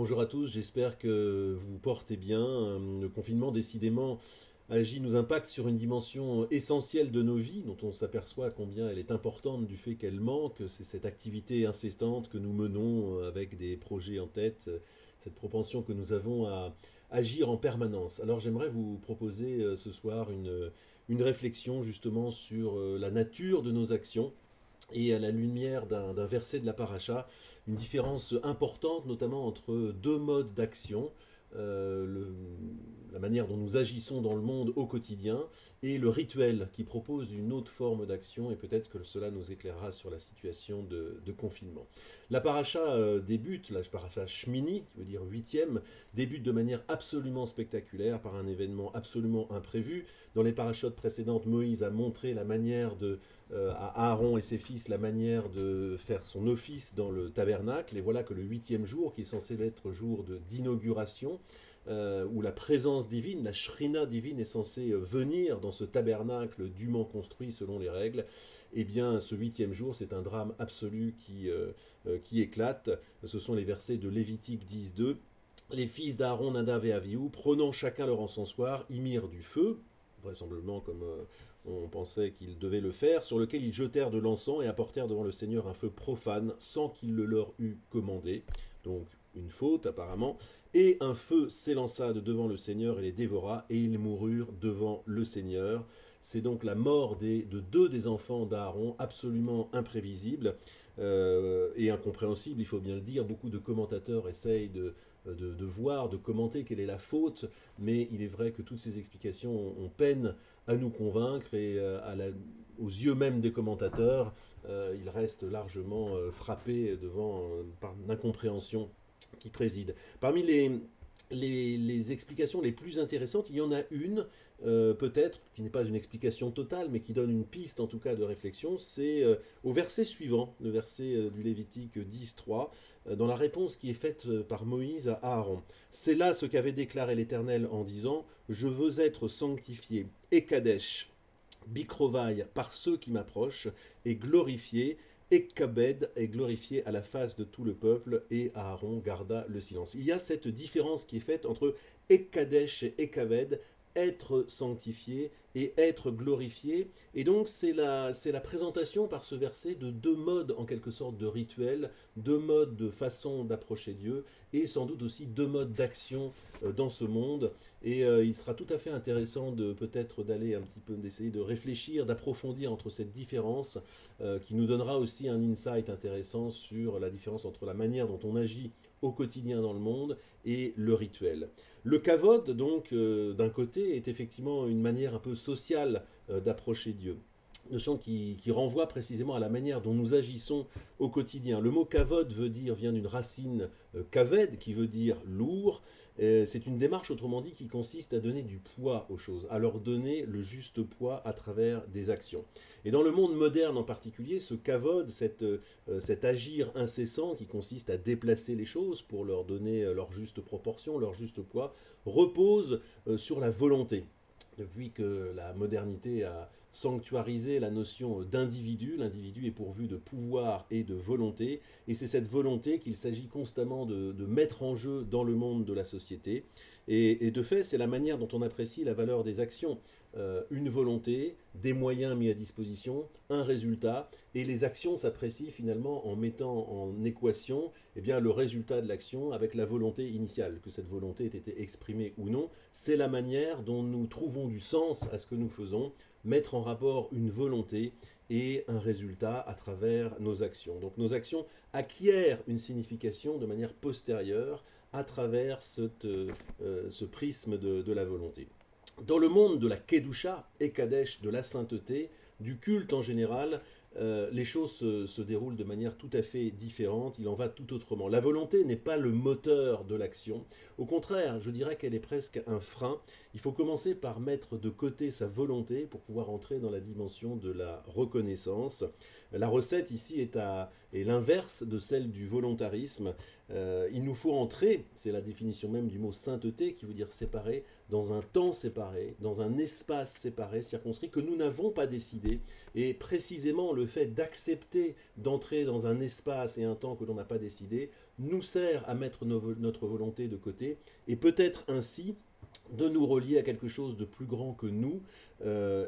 Bonjour à tous, j'espère que vous portez bien. Le confinement, décidément, nous impacte sur une dimension essentielle de nos vies, dont on s'aperçoit combien elle est importante du fait qu'elle manque. C'est cette activité incessante que nous menons avec des projets en tête, cette propension que nous avons à agir en permanence. Alors j'aimerais vous proposer ce soir une réflexion justement sur la nature de nos actions et à la lumière d'un verset de la paracha, une différence importante notamment entre deux modes d'action, la manière dont nous agissons dans le monde au quotidien et le rituel qui propose une autre forme d'action et peut-être que cela nous éclairera sur la situation de confinement. La paracha débute, la paracha Shmini, qui veut dire huitième, débute de manière absolument spectaculaire par un événement absolument imprévu. Dans les parachutes précédentes, Moïse a montré la manière à Aaron et ses fils la manière de faire son office dans le tabernacle. Et voilà que le huitième jour, qui est censé être jour d'inauguration, où la présence divine, la shrina divine est censée venir dans ce tabernacle dûment construit selon les règles, eh bien ce huitième jour, c'est un drame absolu qui éclate. Ce sont les versets de Lévitique 10.2. Les fils d'Aaron, Nadav et Avihu, prenant chacun leur encensoir, y mirent du feu, vraisemblablement comme on pensait qu'ils devaient le faire, sur lequel ils jetèrent de l'encens et apportèrent devant le Seigneur un feu profane, sans qu'il le leur eût commandé. Donc une faute apparemment. Et un feu s'élança de devant le Seigneur et les dévora, et ils moururent devant le Seigneur. C'est donc la mort de deux des enfants d'Aaron, absolument imprévisible et incompréhensible, il faut bien le dire. Beaucoup de commentateurs essayent de voir, de commenter quelle est la faute, mais il est vrai que toutes ces explications ont peine à nous convaincre et aux yeux même des commentateurs, ils restent largement frappés devant par une incompréhension qui préside. Parmi les explications les plus intéressantes, il y en a une, peut-être, qui n'est pas une explication totale, mais qui donne une piste en tout cas de réflexion, c'est au verset suivant, le verset du Lévitique 10.3, dans la réponse qui est faite par Moïse à Aaron. C'est là ce qu'avait déclaré l'Éternel en disant, je veux être sanctifié, et Kadesh, Bikrovaï, par ceux qui m'approchent, et glorifié, et Kabed est glorifié à la face de tout le peuple, et Aaron garda le silence. Il y a cette différence qui est faite entre Ekadesh et Ekaved, être sanctifié et être glorifié. Et donc c'est la présentation par ce verset de deux modes en quelque sorte de rituel, deux modes de façon d'approcher Dieu, et sans doute aussi deux modes d'action dans ce monde. Et il sera tout à fait intéressant de peut-être d'aller un petit peu, d'essayer de réfléchir, d'approfondir entre cette différence qui nous donnera aussi un insight intéressant sur la différence entre la manière dont on agit au quotidien dans le monde et le rituel. Le kavod, donc, d'un côté, est effectivement une manière un peu sociale d'approcher Dieu. Notion qui renvoie précisément à la manière dont nous agissons au quotidien. Le mot kavod vient d'une racine kaved, qui veut dire lourd. C'est une démarche, autrement dit, qui consiste à donner du poids aux choses, à leur donner le poids à travers des actions. Et dans le monde moderne en particulier, ce kavod, cet agir incessant qui consiste à déplacer les choses pour leur donner leur juste proportion, leur juste poids, repose sur la volonté. Depuis que la modernité a sanctuarisé la notion d'individu, l'individu est pourvu de pouvoir et de volonté, et c'est cette volonté qu'il s'agit constamment de mettre en jeu dans le monde de la société. Et de fait, c'est la manière dont on apprécie la valeur des actions. Une volonté, des moyens mis à disposition, un résultat, et les actions s'apprécient finalement en mettant en équation eh bien, le résultat de l'action avec la volonté initiale, que cette volonté ait été exprimée ou non. C'est la manière dont nous trouvons du sens à ce que nous faisons, mettre en rapport une volonté et un résultat à travers nos actions. Donc nos actions acquièrent une signification de manière postérieure à travers ce prisme de la volonté. Dans le monde de la Kedusha et Kadesh, de la sainteté, du culte en général, les choses se déroulent de manière tout à fait différente, il en va tout autrement. La volonté n'est pas le moteur de l'action, au contraire, je dirais qu'elle est presque un frein. Il faut commencer par mettre de côté sa volonté pour pouvoir entrer dans la dimension de la reconnaissance. La recette ici est l'inverse de celle du volontarisme. Il nous faut entrer, c'est la définition même du mot sainteté qui veut dire séparé, dans un temps séparé, dans un espace séparé, circonscrit, que nous n'avons pas décidé. Et précisément le fait d'accepter d'entrer dans un espace et un temps que l'on n'a pas décidé nous sert à mettre notre volonté de côté et peut-être ainsi de nous relier à quelque chose de plus grand que nous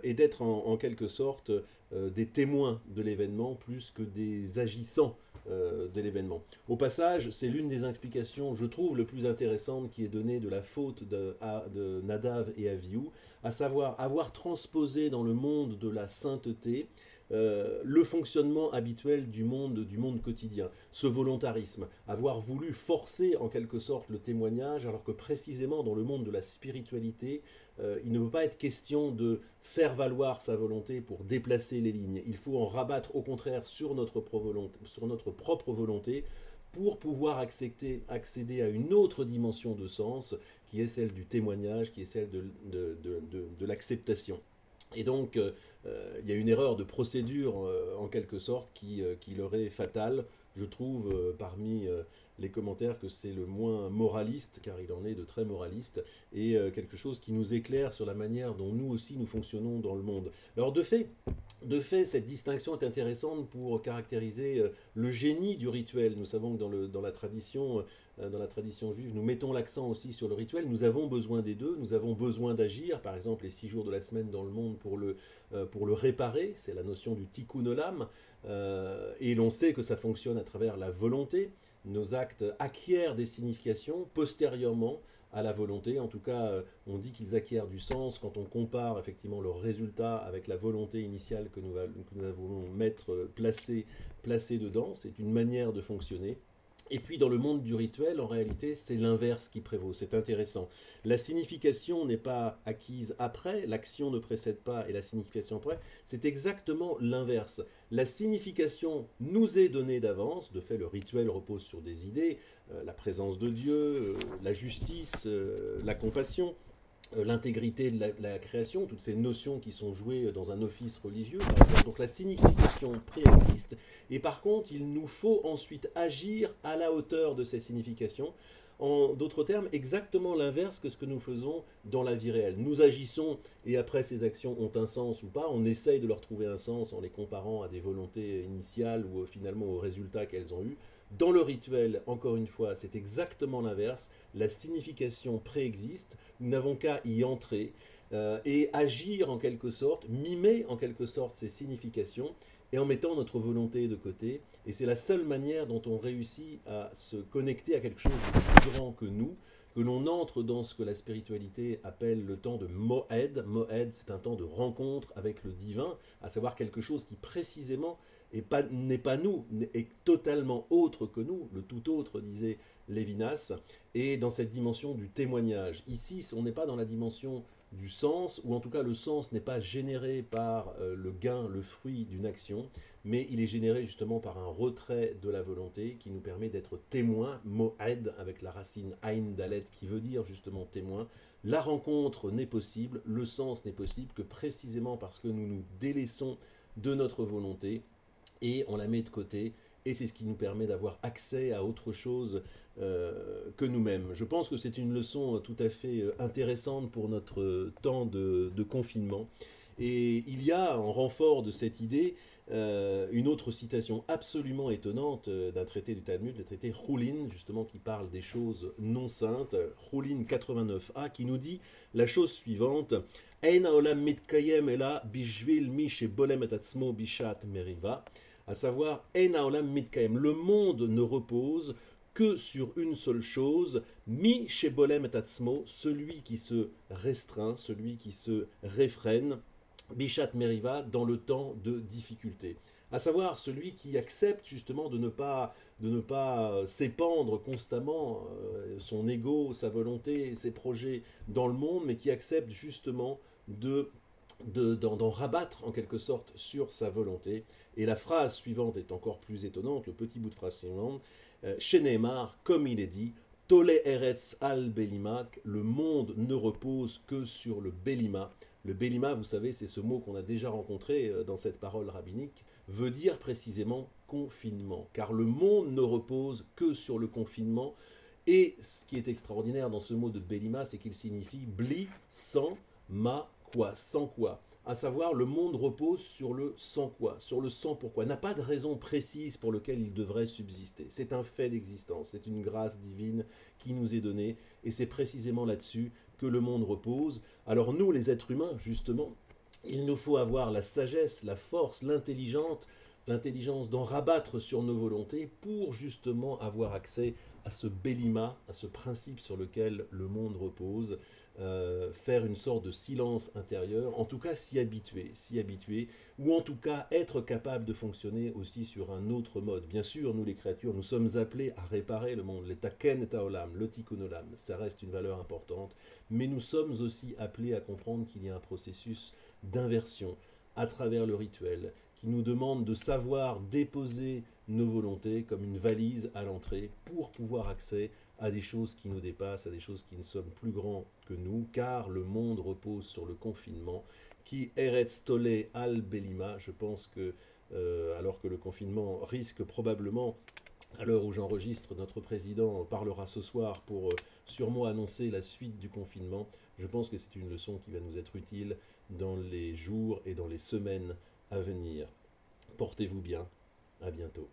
et d'être en quelque sorte des témoins de l'événement plus que des agissants de l'événement. Au passage, c'est l'une des explications, je trouve, le plus intéressante qui est donnée de la faute de Nadav et Avihu, à savoir avoir transposé dans le monde de la sainteté le fonctionnement habituel du monde quotidien, ce volontarisme, avoir voulu forcer en quelque sorte le témoignage, alors que précisément dans le monde de la spiritualité, il ne peut pas être question de faire valoir sa volonté pour déplacer les lignes. Il faut en rabattre au contraire sur notre propre volonté pour pouvoir accéder à une autre dimension de sens qui est celle du témoignage, qui est celle de l'acceptation. Et donc, il y a une erreur de procédure, en quelque sorte, qui leur est fatale. Je trouve, parmi les commentaires, que c'est le moins moraliste, car il en est de très moraliste, et quelque chose qui nous éclaire sur la manière dont nous aussi nous fonctionnons dans le monde. Alors, de fait, cette distinction est intéressante pour caractériser le génie du rituel. Nous savons que dans la tradition juive, nous mettons l'accent aussi sur le rituel. Nous avons besoin des deux. Nous avons besoin d'agir. Par exemple, les 6 jours de la semaine dans le monde pour le réparer. C'est la notion du tikkun olam. Et l'on sait que ça fonctionne à travers la volonté. Nos actes acquièrent des significations postérieurement à la volonté. En tout cas, on dit qu'ils acquièrent du sens quand on compare effectivement leurs résultats avec la volonté initiale que nous avons placée dedans. C'est une manière de fonctionner. Et puis dans le monde du rituel, en réalité, c'est l'inverse qui prévaut. C'est intéressant. La signification n'est pas acquise après, l'action ne précède pas et la signification après. C'est exactement l'inverse. La signification nous est donnée d'avance. De fait, le rituel repose sur des idées, la présence de Dieu, la justice, la compassion, l'intégrité de la création, toutes ces notions qui sont jouées dans un office religieux, par exemple. Donc la signification préexiste, et par contre, il nous faut ensuite agir à la hauteur de ces significations. En d'autres termes, exactement l'inverse que ce que nous faisons dans la vie réelle. Nous agissons, et après ces actions ont un sens ou pas, on essaye de leur trouver un sens en les comparant à des volontés initiales ou finalement aux résultats qu'elles ont eus. Dans le rituel, encore une fois, c'est exactement l'inverse. La signification préexiste, nous n'avons qu'à y entrer et agir en quelque sorte, mimer en quelque sorte ces significations et en mettant notre volonté de côté. Et c'est la seule manière dont on réussit à se connecter à quelque chose de plus grand que nous, que l'on entre dans ce que la spiritualité appelle le temps de Moed. Moed, c'est un temps de rencontre avec le divin, à savoir quelque chose qui précisément n'est pas nous, est totalement autre que nous, le tout autre, disait Lévinas, et dans cette dimension du témoignage. Ici, on n'est pas dans la dimension du sens, ou en tout cas le sens n'est pas généré par le gain, le fruit d'une action, mais il est généré justement par un retrait de la volonté qui nous permet d'être témoin, mo'ed, avec la racine aïn dalet qui veut dire justement témoin. La rencontre n'est possible, le sens n'est possible que précisément parce que nous nous délaissons de notre volonté et on la met de côté, et c'est ce qui nous permet d'avoir accès à autre chose que nous-mêmes. Je pense que c'est une leçon tout à fait intéressante pour notre temps de confinement. Et il y a en renfort de cette idée une autre citation absolument étonnante d'un traité du Talmud, le traité Choulin, justement qui parle des choses non saintes, Choulin 89a, qui nous dit la chose suivante: Ein haolam mitkayem ela bishvil mi shebolem et atzmo bishat meriva, à savoir Ein haolam mitkayem, le monde ne repose que sur une seule chose, mi shebolem et atzmo, celui qui se restreint, celui qui se réfrène, bishat meriva, dans le temps de difficulté. À savoir celui qui accepte justement de ne pas s'épandre constamment son ego, sa volonté, ses projets dans le monde, mais qui accepte justement d'en rabattre en quelque sorte sur sa volonté. Et la phrase suivante est encore plus étonnante, le petit bout de phrase suivante, chez Neymar, comme il est dit, Tole Eretz al Belima, le monde ne repose que sur le Belima. Le Belima, vous savez, c'est ce mot qu'on a déjà rencontré dans cette parole rabbinique, veut dire précisément confinement, car le monde ne repose que sur le confinement. Et ce qui est extraordinaire dans ce mot de Belima, c'est qu'il signifie bli, sans, ma, quoi, sans quoi. À savoir, le monde repose sur le sans quoi, sur le sans pourquoi. N'a pas de raison précise pour laquelle il devrait subsister. C'est un fait d'existence, c'est une grâce divine qui nous est donnée, et c'est précisément là-dessus que le monde repose. Alors nous, les êtres humains, justement, il nous faut avoir la sagesse, la force, l'intelligence d'en rabattre sur nos volontés pour justement avoir accès à ce bélima, à ce principe sur lequel le monde repose, faire une sorte de silence intérieur, en tout cas s'y habituer, ou en tout cas être capable de fonctionner aussi sur un autre mode. Bien sûr, nous les créatures, nous sommes appelés à réparer le monde, l'etaken et olam, le tikkun olam, ça reste une valeur importante, mais nous sommes aussi appelés à comprendre qu'il y a un processus d'inversion à travers le rituel, qui nous demande de savoir déposer nos volontés comme une valise à l'entrée pour pouvoir accéder à des choses qui nous dépassent, à des choses qui ne sont plus grands que nous, car le monde repose sur le confinement, qui eretz tole al belima. Je pense que, alors que le confinement risque probablement, à l'heure où j'enregistre, notre président parlera ce soir pour sûrement annoncer la suite du confinement. Je pense que c'est une leçon qui va nous être utile dans les jours et dans les semaines à venir. Portez-vous bien, à bientôt.